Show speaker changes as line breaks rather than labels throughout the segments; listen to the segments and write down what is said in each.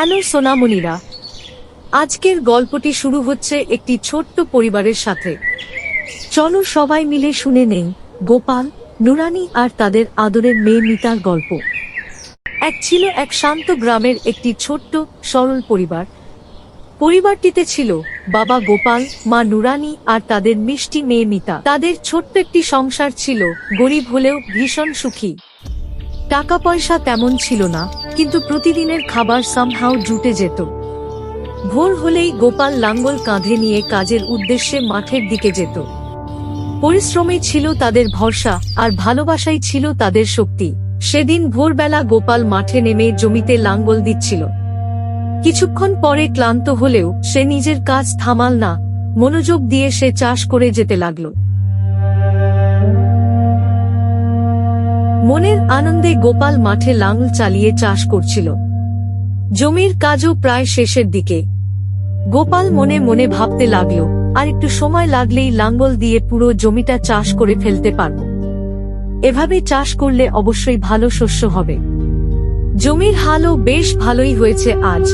Hello সোনামণিরা, আজকের গল্পটি শুরু হচ্ছে একটি ছোট্ট পরিবারের সাথে। চলো সবাই মিলে শুনে নেই গোপাল, নুরানি আর তাদের আদরের মেয়ে মিতার গল্প। ছিল এক শান্ত গ্রামের একটি ছোট্ট সরল পরিবার। পরিবারটিতে ছিল বাবা গোপাল, মা নুরানি আর তাদের মিষ্টি মেয়ে মিতা। তাদের ছোট্ট একটি সংসার ছিল, গরিব হলেও ভীষণ সুখী। টাকা পয়সা তেমন ছিল না, কিন্তু প্রতিদিনের খাবার সামহাও জুটে যেত। ভোর হলেই গোপাল লাঙ্গল কাঁধে নিয়ে কাজের উদ্দেশ্যে মাঠের দিকে যেত। পরিশ্রমই ছিল তাদের ভরসা, আর ভালোবাসাই ছিল তাদের শক্তি। সেদিন ভোরবেলা গোপাল মাঠে নেমে জমিতে লাঙ্গল দিচ্ছিল। কিছুক্ষণ পরে ক্লান্ত হলেও সে নিজের কাজ থামাল না, মনোযোগ দিয়ে সে চাষ করে যেতে লাগল। মনের আনন্দে গোপাল মাঠে লাঙ্গল চালিয়ে চাষ করছিল। জমির কাজও প্রায় শেষের দিকে। গোপাল মনে মনে ভাবতে লাগল, আর একটু সময় লাগলেই লাঙ্গল দিয়ে পুরো জমিটা চাষ করে ফেলতে পারব। এভাবে চাষ করলে অবশ্যই ভালো শস্য হবে। জমির হালও বেশ ভালোই হয়েছে আজ।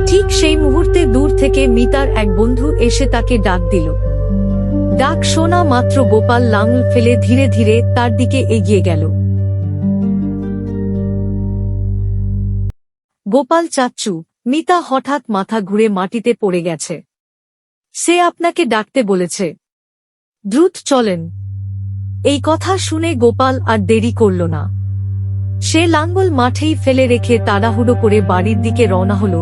ঠিক সেই মুহূর্তে দূর থেকে মিতার এক বন্ধু এসে তাকে ডাক দিল। ডাক শোনা মাত্র গোপাল লাঙ্গল ফেলে ধীরে ধীরে তার দিকে এগিয়ে গেল। গোপাল চাচ্চু, মিতা হঠাৎ মাথা ঘুরে মাটিতে পড়ে গেছে। সে আপনাকে ডাকতে বলেছে, দ্রুত চলেন। এই কথা শুনে গোপাল আর দেরি করল না। সে লাঙ্গল মাঠেই ফেলে রেখে তাড়াহুড়ো করে বাড়ির দিকে রওনা হল।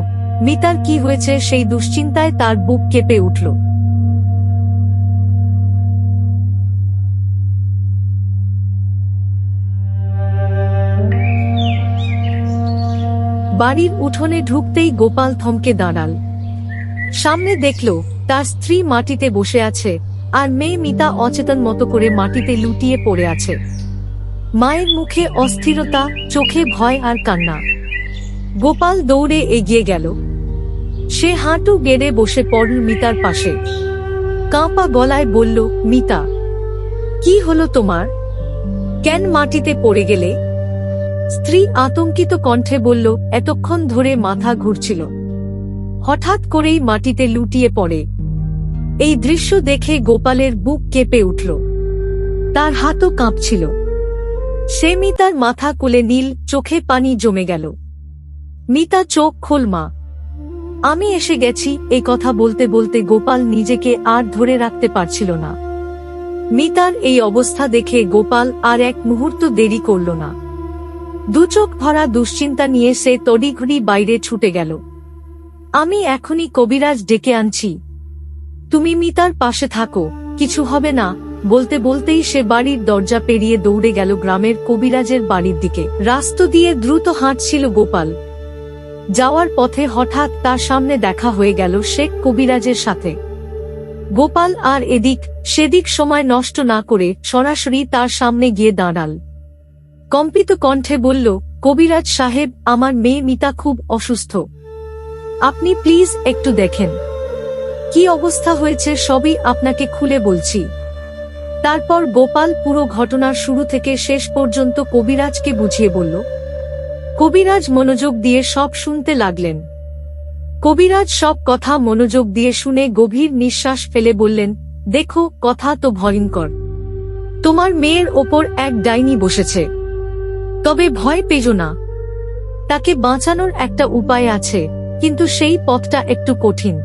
মিতার কি হয়েছে সেই দুশ্চিন্তায় তার বুক কেঁপে উঠল। বাড়ির উঠোনে ঢুকতেই গোপাল থমকে দাঁড়াল। সামনে দেখল তার স্ত্রী মাটিতে বসে আছে, আর মেয়ে মিতা অচেতন মতো করে মাটিতে লুটিয়ে পড়ে আছে। মায়ের মুখে অস্থিরতা, চোখে ভয় আর কান্না। গোপাল দৌড়ে এগিয়ে গেল। সে হাঁটু গেড়ে বসে পড়ল মিতার পাশে। কাঁপা গলায় বলল, মিতা, কি হলো তোমার? কেন মাটিতে পড়ে গেলে? স্ত্রী আতঙ্কিত কণ্ঠে বলল, এতক্ষণ ধরে মাথা ঘুরছিল, হঠাৎ করেই মাটিতে লুটিয়ে পড়ে। এই দৃশ্য দেখে গোপালের বুক কেঁপে উঠল। তার হাতও কাঁপছিল। সে মিতার মাথা কোলে নিল, চোখে পানি জমে গেল। মিতা, চোখ খোল মা, আমি এসে গেছি। এই কথা বলতে বলতে গোপাল নিজেকে আর ধরে রাখতে পারছিল না। মিতার এই অবস্থা দেখে গোপাল আর এক মুহূর্ত দেরি করল না। দুচোখ ভরা দুশ্চিন্তা নিয়ে সে তড়িঘড়ি বাইরে ছুটে গেল। আমি এখনই কবিরাজ ডেকে আনছি, তুমি মিতার পাশে থাকো, কিছু হবে না। বলতে বলতেই সে বাড়ির দরজা পেরিয়ে দৌড়ে গেল গ্রামের কবিরাজের বাড়ির দিকে। রাস্তা দিয়ে দ্রুত হাঁটছিল গোপাল। যাওয়ার পথে হঠাৎ তার সামনে দেখা হয়ে গেল শেখ কবিরাজের সাথে। গোপাল আর এদিক সেদিক সময় নষ্ট না করে সরাসরি তার সামনে গিয়ে দাঁড়াল। কম্পিত কণ্ঠে বলল, কবিরাজ সাহেব, আমার মেয়ে মিতা খুব অসুস্থ। আপনি প্লিজ একটু দেখেন কি অবস্থা হয়েছে, সবই আপনাকে খুলে বলছি। তারপর গোপাল পুরো ঘটনার শুরু থেকে শেষ পর্যন্ত কবিরাজকে বুঝিয়ে বলল। কবিরাজ মনোযোগ দিয়ে সব শুনতে লাগলেন। কবিরাজ সব কথা মনোযোগ দিয়ে শুনে গভীর নিঃশ্বাস ফেলে বললেন, দেখো, কথা তো ভয়ঙ্কর। তোমার মেয়ের ওপর এক ডাইনি বসেছে। তবে ভয় পেজো না, তাকে বাঁচানোর একটা উপায় আছে, কিন্তু সেই পথটা একটু কঠিন।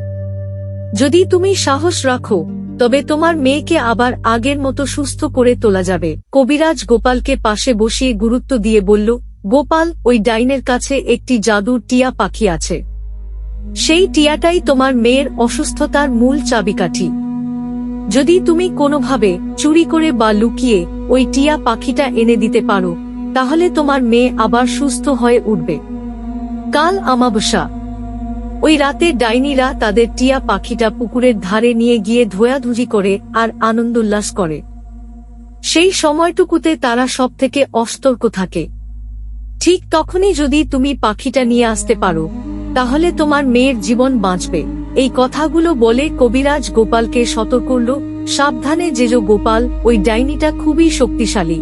যদি তুমি সাহস রাখো, তবে তোমার মেয়েকে আবার আগের মতো সুস্থ করে তোলা যাবে। কবিরাজ গোপালকে পাশে বসিয়ে গুরুত্ব দিয়ে বলল, গোপাল, ওই ডাইনের কাছে একটি জাদুর টিয়া পাখি আছে। সেই টিয়াটাই তোমার মেয়ের অসুস্থতার মূল চাবিকাঠি। যদি তুমি কোনোভাবে চুরি করে বা লুকিয়ে ওই টিয়া পাখিটা এনে দিতে পারো, তাহলে তোমার মেয়ে আবার সুস্থ হয়ে উঠবে। কাল অমাবস্যা। ওই রাতে ডাইনিরা তাদের টিয়া পাখিটা পুকুরের ধারে নিয়ে গিয়ে ধোয়াধুজি করে আর আনন্দোল্লাস করে। সেই সময়টুকুতে তারা সব থেকে অসতর্ক থাকে। ঠিক তখনই যদি তুমি পাখিটা নিয়ে আসতে পারো, তাহলে তোমার মেয়ের জীবন বাঁচবে। এই কথাগুলো বলে কবিরাজ গোপালকে সতর্ক করল, সাবধানে যেজো গোপাল, ওই ডাইনিটা খুবই শক্তিশালী।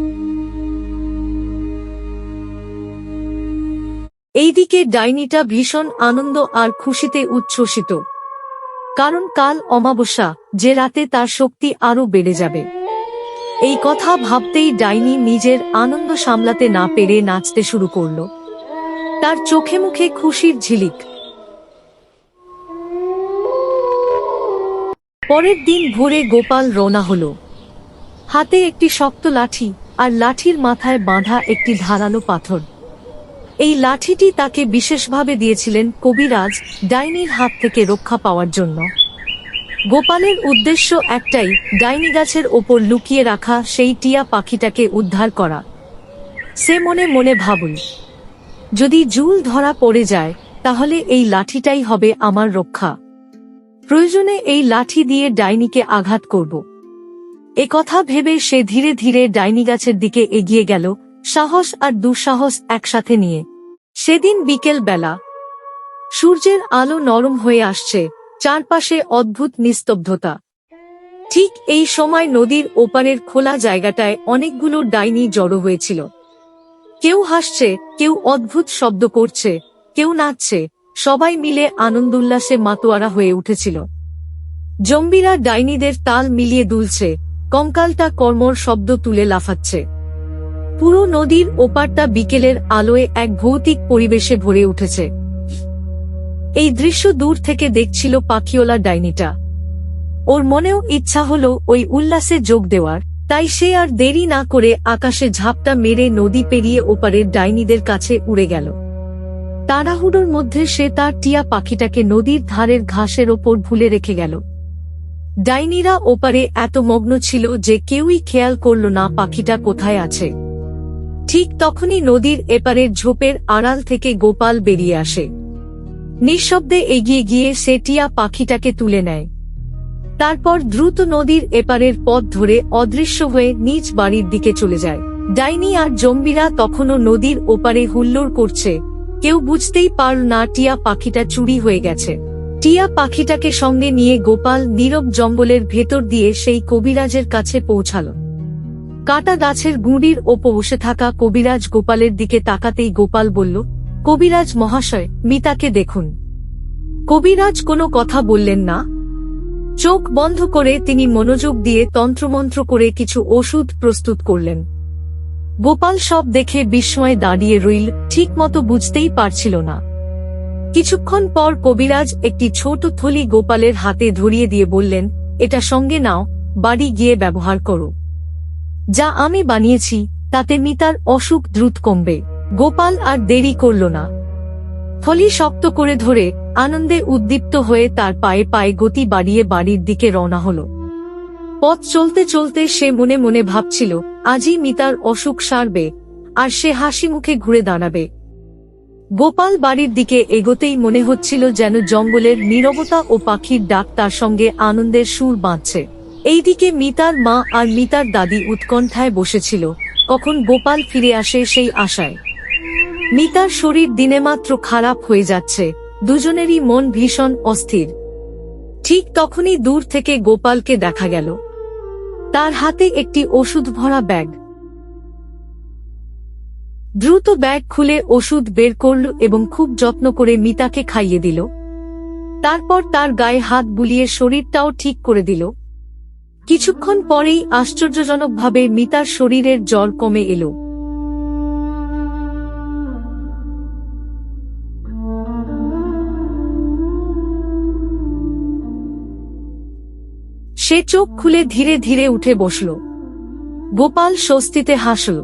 এইদিকে ডাইনিটা ভীষণ আনন্দ আর খুশিতে উচ্ছ্বসিত, কারণ কাল অমাবস্যা, যে রাতে তার শক্তি আরো বেড়ে যাবে। এই কথা ভাবতেই ডাইনি নিজের আনন্দ সামলাতে না পেরে নাচতে শুরু করল। তার চোখে মুখে খুশির ঝিলিক। পরের দিন ভোরে গোপাল রওনা হল। হাতে একটি শক্ত লাঠি, আর লাঠির মাথায় বাঁধা একটি ধারালো পাথর। এই লাঠিটি তাকে বিশেষভাবে দিয়েছিলেন কবিরাজ, ডাইনির হাত থেকে রক্ষা পাওয়ার জন্য। গোপালের উদ্দেশ্য একটাই, ডাইনি গাছের ওপর লুকিয়ে রাখা সেই টিয়া পাখিটাকে উদ্ধার করা। সে মনে মনে ভাবল, যদি জুল ধরা পড়ে যায় তাহলে এই লাঠিটাই হবে আমার রক্ষা। প্রয়োজনে এই লাঠি দিয়ে ডাইনিকে আঘাত করব। একথা ভেবে সে ধীরে ধীরে ডাইনি গাছের দিকে এগিয়ে গেল, সাহস আর দুঃসাহস একসাথে নিয়ে। সেদিন বিকেল বেলা, সূর্যের আলো নরম হয়ে আসছে, চারপাশে অদ্ভুত নিস্তব্ধতা। ঠিক এই সময় নদীর ওপারের খোলা জায়গাটায় অনেকগুলো ডাইনি জড়ো হয়েছিল। কেউ হাসছে, কেউ অদ্ভুত শব্দ করছে, কেউ নাচছে, সবাই মিলে আনন্দোল্লাসে মাতোয়ারা হয়ে উঠেছিল। জম্বিরা ডাইনিদের তাল মিলিয়ে দুলছে, কঙ্কালটা কর্মর শব্দ তুলে লাফাচ্ছে। পুরো নদীর ওপারটা বিকেলের আলোয় এক ভৌতিক পরিবেশে ভরে উঠেছে। এই দৃশ্য দূর থেকে দেখছিল পাখিওলা ডাইনিটা। ওর মনেও ইচ্ছা হলো ওই উল্লাসে যোগ দেওয়ার, তাই সে আর দেরি না করে আকাশে ঝাপটা মেরে নদী পেরিয়ে ওপারের ডাইনিদের কাছে উড়ে গেল। তাড়াহুড়োর মধ্যে সে তার টিয়া পাখিটাকে নদীর ধারের ঘাসের ওপর ভুলে রেখে গেল। ডাইনিরা ওপারে এত মগ্ন ছিল যে কেউই খেয়াল করল না পাখিটা কোথায় আছে। ঠিক তখনই নদীর এপারের ঝোপের আড়াল থেকে গোপাল বেরিয়ে আসে। নিঃশব্দে এগিয়ে গিয়ে সে টিয়া পাখিটাকে তুলে নেয়। তারপর দ্রুত নদীর এপারের পথ ধরে অদৃশ্য হয়ে নিজ বাড়ির দিকে চলে যায়। ডাইনি আর জম্বিরা তখনও নদীর ওপারে হুল্লোড় করছে। কেউ বুঝতেই পারল না টিয়া পাখিটা চুরি হয়ে গেছে। টিয়া পাখিটাকে সঙ্গে নিয়ে গোপাল নীরব জঙ্গলের ভেতর দিয়ে সেই কবিরাজের কাছে পৌঁছাল। কাটা গাছের গুঁড়ির ওপর বসে থাকা কবিরাজ গোপালের দিকে তাকাতেই গোপাল বলল, কবিরাজ মহাশয়, মিতাকে দেখুন। কবিরাজ কোনো কথা বললেন না। চোখ বন্ধ করে তিনি মনোযোগ দিয়ে তন্ত্রমন্ত্র করে কিছু ওষুধ প্রস্তুত করলেন। গোপাল সব দেখে বিস্ময়ে দাঁড়িয়ে রইল, ঠিক মতো বুঝতেই পারছিল না। কিছুক্ষণ পর কবিরাজ একটি ছোট থলি গোপালের হাতে ধরিয়ে দিয়ে বললেন, এটা সঙ্গে নাও, বাড়ি গিয়ে ব্যবহার করো। যা আমি বানিয়েছি তাতে মিতার অসুখ দ্রুত কমবে। গোপাল আর দেরি করল না। থলি শক্ত করে ধরে আনন্দে উদ্দীপ্ত হয়ে তার পায়ে পায়ে গতি বাড়িয়ে বাড়ির দিকে রওনা হল। পথ চলতে চলতে সে মনে মনে ভাবছিল, আজই মিতার অসুখ সারবে, আর সে হাসি মুখে ঘুরে দাঁড়াবে। গোপাল বাড়ির দিকে এগোতেই মনে হচ্ছিল যেন জঙ্গলের নীরবতা ও পাখির ডাক তার সঙ্গে আনন্দের সুর বাঁধছে। এইদিকে মিতার মা আর মিতার দাদি উৎকণ্ঠায় বসেছিল, কখন গোপাল ফিরে আসে সেই আশায়। মিতার শরীর দিনেমাত্র খারাপ হয়ে যাচ্ছে, দুজনেরই মন ভীষণ অস্থির। ঠিক তখনই দূর থেকে গোপালকে দেখা গেল। তার হাতে একটি ওষুধ ভরা ব্যাগ। দ্রুত ব্যাগ খুলে ওষুধ বের করল এবং খুব যত্ন করে মিতাকে খাইয়ে দিল। তারপর তার গায়ে হাত বুলিয়ে শরীরটাও ঠিক করে দিল। কিছুক্ষণ পরেই আশ্চর্যজনকভাবে মিতার শরীরের জ্বর কমে এলো। সে চোখ খুলে ধীরে ধীরে উঠে বসল। গোপাল স্বস্তিতে হাসল।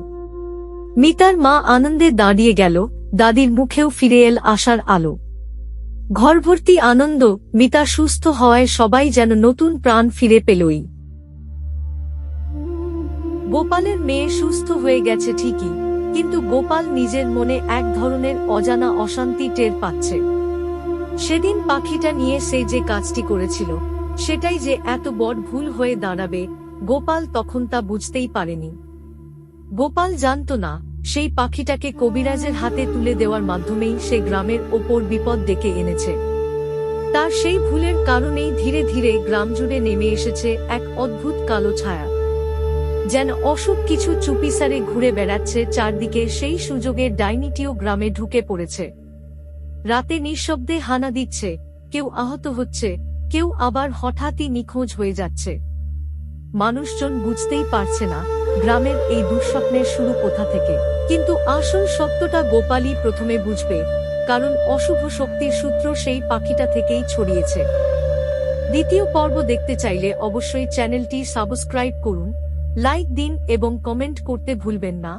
মিতার মা আনন্দে দাঁড়িয়ে গেল, দাদির মুখেও ফিরে এল আশার আলো। ঘরভর্তি আনন্দ। মিতা সুস্থ হওয়ায় সবাই যেন নতুন প্রাণ ফিরে পেলই। গোপালের মেয়ে সুস্থ হয়ে গেছে ঠিকই, কিন্তু গোপাল নিজের মনে এক ধরনের অজানা অশান্তি টের পাচ্ছে। সেদিন পাখিটা নিয়ে সে যে কাজটি করেছিল, সেটাই যে এত বড় ভুল হয়ে দাঁড়াবে, গোপাল তখন তা বুঝতেই পারেনি। গোপাল জানত না, সেই পাখিটাকে কবিরাজের হাতে তুলে দেওয়ার মাধ্যমেই সে গ্রামের ওপর বিপদ ডেকে এনেছে। তার সেই ভুলের কারণেই ধীরে ধীরে গ্রাম জুড়ে নেমে এসেছে এক অদ্ভুত কালো ছায়া। যেন অসুখ কিছু চুপিসারে ঘুরে বেড়াচ্ছে চারদিকে। সেই সুযোগে ডাইনিটিও গ্রামে ঢুকে পড়েছে। রাতে নিঃশব্দে হানা দিচ্ছে, কেউ আহত হচ্ছে, কেউ আবার হঠাৎই নিখোঁজ হয়ে যাচ্ছে। মানুষজন বুঝতেই পারছে না গ্রামের এই দুঃস্বপ্নের শুরু কোথা থেকে। কিন্তু আসল সত্যটা গোপালই প্রথমে বুঝবে, কারণ অশুভ শক্তির সূত্র সেই পাখিটা থেকেই ছড়িয়েছে। দ্বিতীয় পর্ব দেখতে চাইলে অবশ্যই চ্যানেলটি সাবস্ক্রাইব করুন, লাইক দিন এবং কমেন্ট করতে ভুলবেন না।